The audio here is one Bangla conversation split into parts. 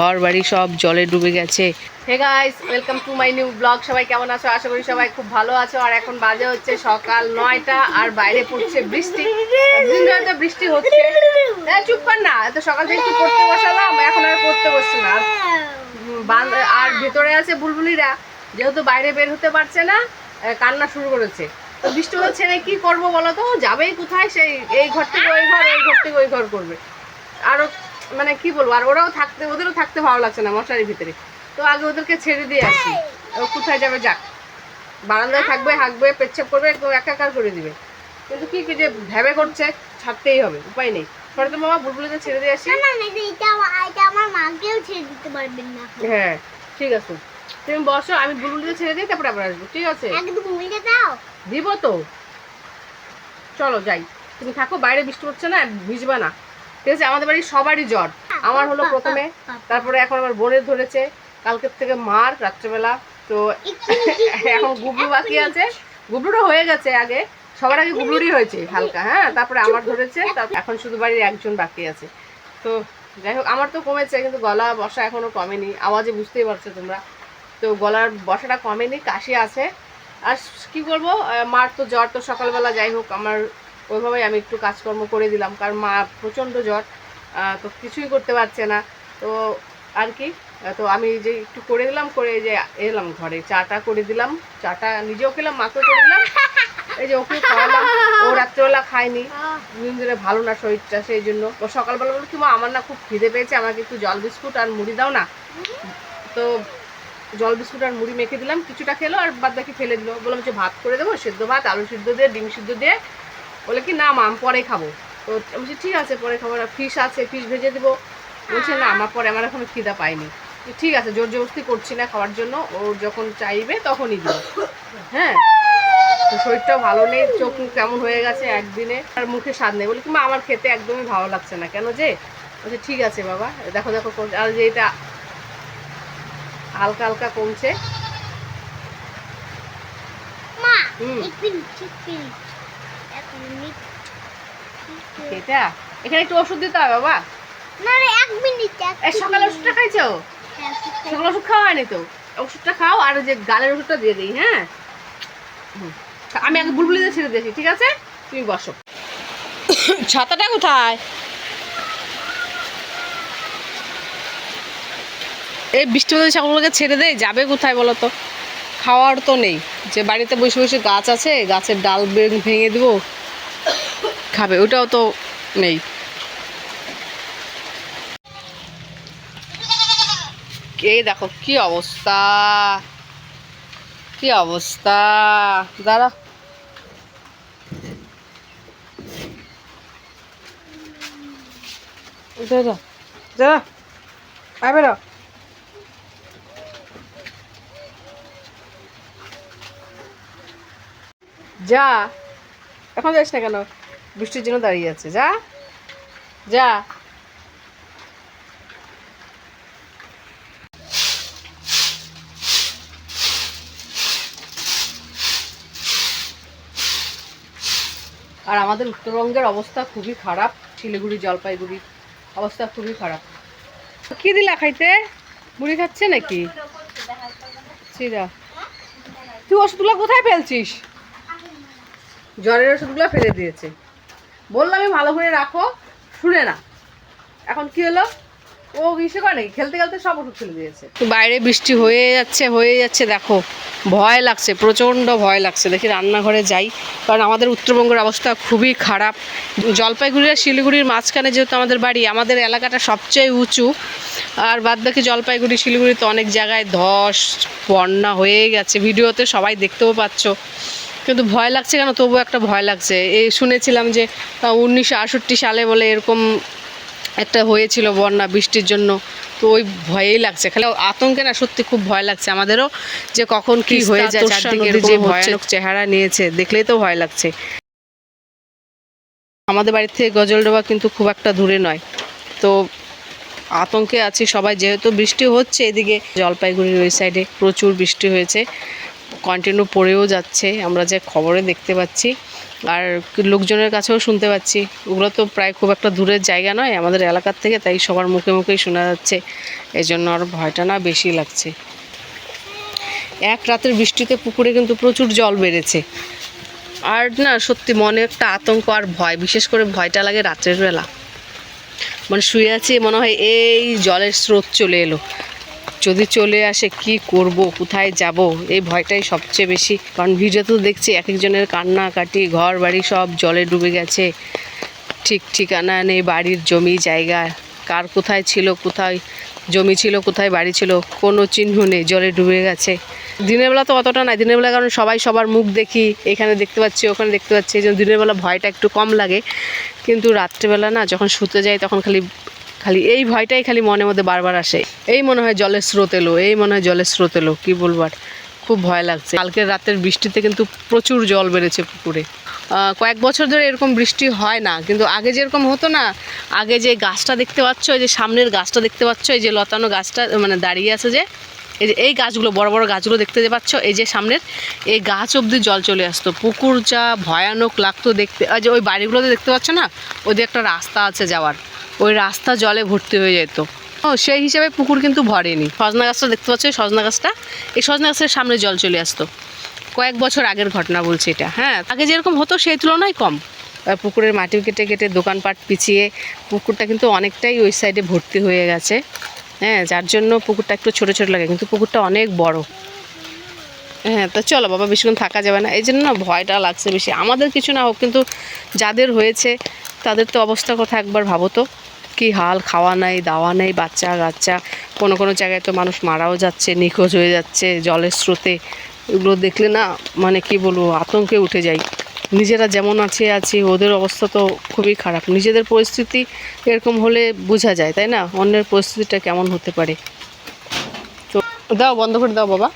ঘর বাড়ি সব জলে ডুবে গেছে। Hey guys, welcome to my new blog. সবাই কেমন আছো? আশা করি সবাই খুব ভালো আছো। আর এখন বাজে হচ্ছে সকাল 9টা আর বাইরে পড়ছে বৃষ্টি। দিন রাতে বৃষ্টি হচ্ছে। চুপ কর না, এত সকাল থেকে একটু পড়তে বসালাম, এখন আর পড়তে বসছে না। আর ভেতরে আছে বুলবুলিরা, যেহেতু বাইরে বের হতে পারছে না, কান্না শুরু করেছে। তো বৃষ্টি হচ্ছে না, কি করবো বলো তো? যাবেই কোথায়? সেই এই ঘর থেকে ওই ঘর, ওই ঘর থেকে ওই ঘর করবে। আরো মানে কি বলবো, আর ওদেরও থাকতে ভালো লাগছে না মশারির ভিতরে। তো আগে ওদেরকে ছেড়ে দিয়ে আসি, কোথায় যাবে যাক, বারান্দায় থাকবে, হাঁকবে, পেচ্ছাপ করবে, একাকার করে দিবে। কিন্তু কি যে ভেবে করছে, ছাড়তেই হবে, উপায় নেই। সরে তো মামা, বুলবুলিতে ছেড়ে দিয়ে আসি। হ্যাঁ ঠিক আছে, তুমি বসো, আমি বুলবুলিতে ছেড়ে দিই, তারপরে আবার আসবো, ঠিক আছে? দিব তো, চলো যাই। তুমি থাকো, বাইরে বৃষ্টি হচ্ছে না, ভিজবা না, ঠিক আছে? আমাদের বাড়ির সবারই জ্বর, আমার হলো প্রথমে, তারপরে এখন আমার বোনের ধরেছে, কালকের থেকে মার রাত্রেবেলা। তো এখন গুবলু বাকি আছে, গুবলুরও হয়ে গেছে আগে, সবার আগে গুবলুরই হয়েছে হালকা, হ্যাঁ, তারপরে আমার ধরেছে, এখন শুধু বাড়ির একজন বাকি আছে। তো যাই হোক, আমার তো কমেছে, কিন্তু গলা বসা এখনো কমেনি, আওয়াজে বুঝতেই পারছো তোমরা। তো গলার বসাটা কমেনি, কাশি আছে। আর কি বলবো, মার তো জ্বর, তো সকালবেলা যাই হোক আমার ওইভাবেই আমি একটু কাজকর্ম করে দিলাম, কারণ মা প্রচণ্ড জ্বর, তো কিছুই করতে পারছে না। তো আর কি, তো আমি যে একটু করে দিলাম, করে যে এলাম ঘরে, চাটা করে দিলাম, চাটা নিজেও খেলাম, মাকেও করে দিলাম, এই যে ওকে খাওয়ালাম। ও রাত্রেবেলা খায়নি, দুদিন ধরে ভালো না শরীরটা, সেই জন্য ও সকালবেলা বলে কি মা, আমার না খুব খিদে পেয়েছে, আমাকে একটু জল বিস্কুট আর মুড়ি দাও না। তো জল বিস্কুট আর মুড়ি মেখে দিলাম, কিছুটা খেলো আর বাদ বাকি ফেলে দিল। বললাম যে ভাত করে দেবো, সেদ্ধ ভাত, আলু সিদ্ধ দিয়ে, ডিম সিদ্ধ দিয়ে। বলে কি না মা, আমি পরে খাবো। তো আমি বলছি ঠিক আছে, পরে খাবো, ফিশ আছে, ফিশ ভেজে দেবো। বলছে না আমার পরে, আমার এখনো খিদা পাইনি। ঠিক আছে, জোর জবরদস্তি করছি না খাওয়ার জন্য, ও যখন চাইবে তখনই দিব। হ্যাঁ, তো শরীরটাও ভালো নেই, চোখ মুখ কেমন হয়ে গেছে একদিনে, আর মুখে স্বাদ নেই। বলি কি মা, আমার খেতে একদমই ভালো লাগছে না। কেন যে? বলছে ঠিক আছে বাবা, দেখো দেখো, আর যে এটা হালকা হালকা কমছে। এটা এখানে একটু ওষুধ দিতে হবে বাবা। সকালে ওষুধটা খাইছো? সকালে ওষুধ খাওয়া হয়নি তো, ওষুধটা খাও, আর যে গালের ওষুধটা দিয়ে দিই। হ্যাঁ, আমি আগে বুলবুলিতে ছেড়ে দিয়েছি, ঠিক আছে? তুমি বসো। ছাতাটা কোথায়? এই বৃষ্টি হতে ছাগলগুলোকে ছেড়ে দেয়, যাবে কোথায় বলো তো? খাওয়ার তো নেই, যে বাড়িতে বসে বসে গাছ আছে, গাছের ডাল ভেঙে দেবো, খাবে, ওটাও তো নেই। এই দেখো কি অবস্থা, কি অবস্থা, দাঁড়া। যা বেরো, যা, এখন যাস না কেন? বৃষ্টির জন্য দাঁড়িয়ে আছে, যা যা। আর আমাদের উত্তরবঙ্গের অবস্থা খুবই খারাপ, শিলিগুড়ি, জলপাইগুড়ি অবস্থা খুবই খারাপ। কি দিলা খাইতে? মুড়ি খাচ্ছে নাকি? তুই ওষুধগুলো কোথায় ফেলছিস? জ্বরের ওষুধগুলো ফেলে দিয়েছে, বললাম আমি ভালো করে রাখো, শুনে না। এখন কি হলো, ও ইসে করে নাকি, খেলতে খেলতে সব ওষুধ ফেলে দিয়েছে। বাইরে বৃষ্টি হয়ে যাচ্ছে, দেখো ভয় লাগছে, প্রচণ্ড ভয় লাগছে। দেখি রান্নাঘরে যাই, কারণ আমাদের উত্তরবঙ্গের অবস্থা খুবই খারাপ। জলপাইগুড়ি আর শিলিগুড়ির মাঝখানে যেহেতু আমাদের বাড়ি, আমাদের এলাকাটা সবচেয়ে উঁচু, আর বাদ বাকি জলপাইগুড়ি শিলিগুড়িতে অনেক জায়গায় ধস, বন্যা হয়ে গেছে, ভিডিওতে সবাই দেখতেও পাচ্ছ। কিন্তু ভয় লাগছে কেন, তবু একটা ভয় লাগছে। এই শুনেছিলাম যে 1968 সালে বলে এরকম একটা হয়েছিল বন্যা বৃষ্টির জন্য, তো ওই ভয়েই লাগছে, খালি আতঙ্কে না, সত্যি খুব ভয় লাগছে আমাদেরও, যে কখন কি হয়ে যায়, চারদিকে যে ভয়ানক চেহারা নিয়েছে, দেখলেই তো ভয় লাগছে। আমাদের বাড়ির থেকে গজলডোবা কিন্তু খুব একটা দূরে নয়, তো আতঙ্কে আছি সবাই, যেহেতু বৃষ্টি হচ্ছে এদিকে জলপাইগুড়ির ওই সাইডে প্রচুর বৃষ্টি হয়েছে, কন্টিনিউ পড়েও যাচ্ছে, আমরা যে খবরে দেখতে পাচ্ছি। আর লোকজনের কাছেও শুনতে পাচ্ছি। ওগুলো তো প্রায় খুব একটা দূরের জায়গা নয় আমাদের এলাকার থেকে, তাই সবার মুখে মুখেই শোনা যাচ্ছে। এই জন্য আর ভয়টা না বেশি লাগছে। এক রাতের বৃষ্টিতে পুকুরে কিন্তু প্রচুর জল বেড়েছে। আর না সত্যি মনে একটা আতঙ্ক আর ভয়, বিশেষ করে ভয়টা লাগে রাত্রের বেলা। মানে শুয়ে আছি, মনে হয় এই জলের স্রোত চলে এলো, যদি চলে আসে কি করব, কোথায় যাব, এই ভয়টাই সবচেয়ে বেশি। কারণ ভিডিও তো দেখছি এক একজনের কান্নাকাটি, ঘর বাড়ি সব জলে ডুবে গেছে, ঠিক ঠিকানা নেই বাড়ির, জমি জায়গা, কার কোথায় ছিল, কোথায় জমি ছিল, কোথায় বাড়ি ছিল, কোনো চিহ্ন নেই, জলে ডুবে গেছে। দিনের বেলা তো অতটা নাই, দিনের বেলা কারণ সবাই সবার মুখ দেখি, এখানে দেখতে পাচ্ছি ওখানে দেখতে পাচ্ছি, এই জন্য দিনের বেলা ভয়টা একটু কম লাগে। কিন্তু রাত্রেবেলা না যখন শুতে যাই তখন খালি এই ভয়টাই খালি মনের মধ্যে বারবার আসে। এই মনে হয় জলের স্রোত এলো, এই মনে হয় জলের স্রোত এলো, কী বলবো আর, খুব ভয় লাগছে। কালকের রাতের বৃষ্টিতে কিন্তু প্রচুর জল বেড়েছে পুকুরে। কয়েক বছর ধরে এরকম বৃষ্টি হয় না, কিন্তু আগে যেরকম হতো না, আগে যে গাছটা দেখতে পাচ্ছ, এই যে সামনের গাছটা দেখতে পাচ্ছ, এই যে লতানো গাছটা মানে দাঁড়িয়ে আছে যে, এই যে এই গাছগুলো, বড় বড় গাছগুলো দেখতে পাচ্ছ, এই যে সামনের এই গাছ অবধি জল চলে আসতো। পুকুর যা ভয়ানক লাগতো দেখতে। আর যে ওই বাড়িগুলোতে দেখতে পাচ্ছ না, ওদের একটা রাস্তা আছে যাওয়ার, ওই রাস্তা জলে ভর্তি হয়ে যেত। সেই হিসাবে পুকুর কিন্তু ভরেনি। সজনা গাছটা দেখতে পাচ্ছ, এই সজনা গাছটা, এই সজনা গাছের সামনে জল চলে আসতো। কয়েক বছর আগের ঘটনা বলছি এটা। হ্যাঁ, আগে যেরকম হতো সেই তুলনায় কম। পুকুরের মাটি কেটে কেটে দোকানপাট পিছিয়ে পুকুরটা কিন্তু অনেকটাই ওই সাইডে ভর্তি হয়ে গেছে। হ্যাঁ, যার জন্য পুকুরটা একটু ছোটো ছোটো লাগে, কিন্তু পুকুরটা অনেক বড়। হ্যাঁ, তো চলো বাবা, বেশিক্ষণ থাকা যাবে না, এই জন্য না ভয়টা লাগছে বেশি। আমাদের কিছু না হোক, কিন্তু যাদের হয়েছে তাদের তো অবস্থা কথা একবার ভাবো তো, কি হাল, খাওয়া নাই দাওয়া নেই, বাচ্চা কাচ্চা, কোনো কোনো জায়গায় তো মানুষ মারাও যাচ্ছে, নিখোঁজ হয়ে যাচ্ছে জলের স্রোতে। এগুলো দেখলে না মানে কি বলবো, আতঙ্কে উঠে যাই। নিজেরা যেমন আছি, ওদের অবস্থা তো খুবই খারাপ। নিজেদের পরিস্থিতি এরকম হলে বোঝা যায়, তাই না, অন্যের পরিস্থিতিটা কেমন হতে পারে। তো দাও, বন্ধ করে দাও বাবা।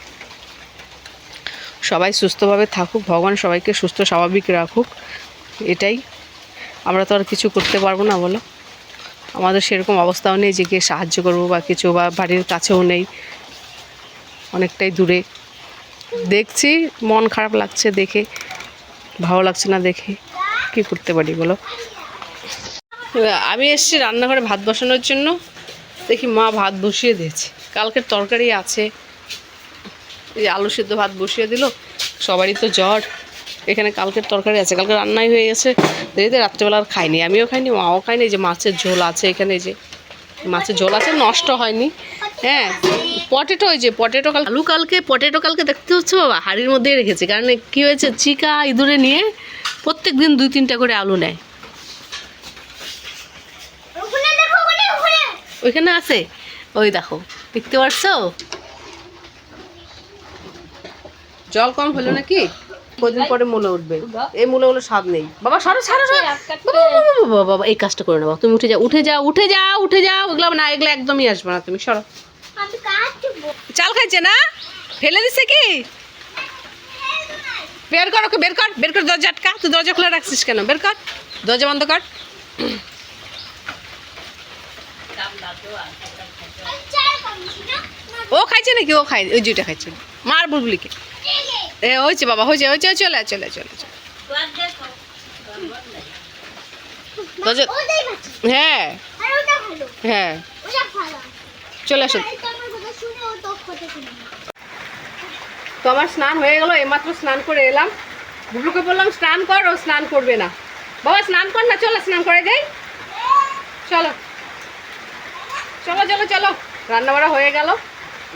সবাই সুস্থভাবে থাকুক, ভগবান সবাইকে সুস্থ স্বাভাবিক রাখুক, এটাই। আমরা তো আর কিছু করতে পারবো না বলো, আমাদের সেরকম অবস্থাও নেই যে গিয়ে সাহায্য করবো বা কিছু, বা বাড়ির কাছেও নেই, অনেকটাই দূরে। দেখছি, মন খারাপ লাগছে দেখে, ভালো লাগছে না দেখে, কি করতে পারি বলো। আমি এসেছি রান্নাঘরে ভাত বসানোর জন্য, দেখি মা ভাত বসিয়ে দিয়েছে, কালকের তরকারি আছে, এই আলু সিদ্ধ ভাত বসিয়ে দিল। সবারই তো জ্বর, এখানে কালকের তরকারি আছে, কালকে রান্নাই হয়ে গেছে দেরিতে, রাত্রেবেলা আর খাইনি, আমিও খাইনি, মাও খাইনি। যে মাছের ঝোল আছে এখানে, এই যে মাছের ঝোল আছে, নষ্ট হয়নি। হ্যাঁ, পটেটো, ওই যে পটেটো, আলু কালকে, পটেটো কালকে দেখতে হচ্ছে বাবা হাঁড়ির মধ্যেই রেখেছে। কারণ কী হয়েছে, চিকা ইঁদুরে নিয়ে প্রত্যেক দিন 2-3টা করে আলু নেয়। ওইখানে আছে, ওই দেখো, দেখতে পাচ্ছ, জল কম হলো নাকি, কদিন পরে মূলে উঠবে। এই মূলেগুলো স্বাদ নেই বাবা, সরো সরো সরো বাবা, এই কাজটা করে নেবো তুমি, উঠে যাও উঠে যাও উঠে যাও উঠে যাও, ওগুলো না, এগুলো একদমই আসবে না, তুমি সরো। চাল খাইছে না, ফেলে দিছে কি, বের কর ওকে, বের কর, বের কর, দরজা আটকা, তুই দরজা খুলে রাখছিস কেন, বের কর, দরজা বন্ধ কর। ও খাইছে নাকি, ও খাই, ওই দুইটা খাইছে, মার বুলবুলিকে। এ হয়েছে বাবা, হয়েছে হয়েছে, চলে চলে চলে চলে। হ্যাঁ হ্যাঁ, চলে আসো। তো আমার স্নান হয়ে গেল, এইমাত্র স্নান করে এলাম। বুবলুকে বললাম স্নান কর, ও স্নান করবে না। বাবা স্নান কর না, চলো স্নান করে যাই, চলো চলো চলো চলো। রান্নাবাড়া হয়ে গেল,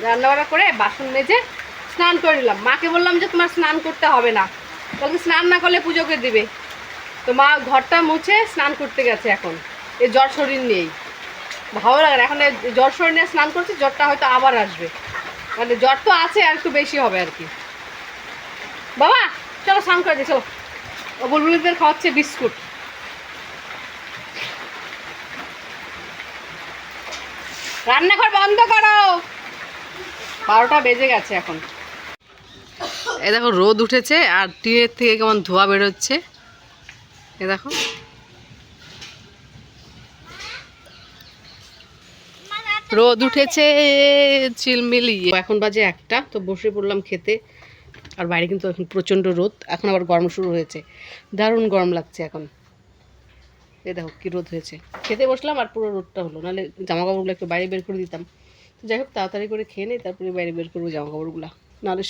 রান্নাবাড়া করে বাসন মেজে স্নান করে নিলাম। মাকে বললাম যে তোমার স্নান করতে হবে না, কালকে স্নান না করলে পুজোকে দিবে। তো মা ঘরটা মুছে স্নান করতে গেছে এখন, এই জ্বর শরীর নিয়েই। ভালো লাগে না এখন, জ্বর শরীর নিয়ে স্নান করছি, জ্বরটা হয়তো আবার আসবে, মানে জ্বর তো আছে আর একটু বেশি হবে আর কি। বাবা চলো স্নান করে দিই, চলো। ও বুলবুলিদের খাওয়াচ্ছে বিস্কুট। রান্নাঘর বন্ধ করো, 12টা বেজে গেছে এখন। এই দেখো রোদ উঠেছে, আর টিনের থেকে কেমন ধোঁয়া বেরোচ্ছে, এ দেখো। রোদ উঠেছে চিলমিলি। এখন বাজে 1টা, তো বসে পড়লাম খেতে। আর বাইরে কিন্তু এখন প্রচণ্ড রোদ, এখন আবার গরম শুরু হয়েছে, দারুণ গরম লাগছে এখন। এই দেখো কী রোদ হয়েছে, খেতে বসলাম আর পুরো রোদটা হলো, নাহলে জামা কাপড়গুলো একটু বাইরে বের করে দিতাম। তো যাই হোক তাড়াতাড়ি করে খেয়ে নিই, তারপরে বাইরে বের করবো জামা কাপড়গুলো, নাহলে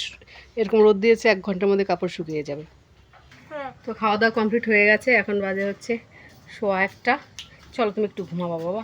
এরকম রোদ দিয়েছে 1 ঘন্টার মধ্যে কাপড় শুকিয়ে যাবে। তো খাওয়া দাওয়া কমপ্লিট হয়ে গেছে, এখন বাজে হচ্ছে 1:15। চলো তুমি একটু ঘুমাবা বাবা।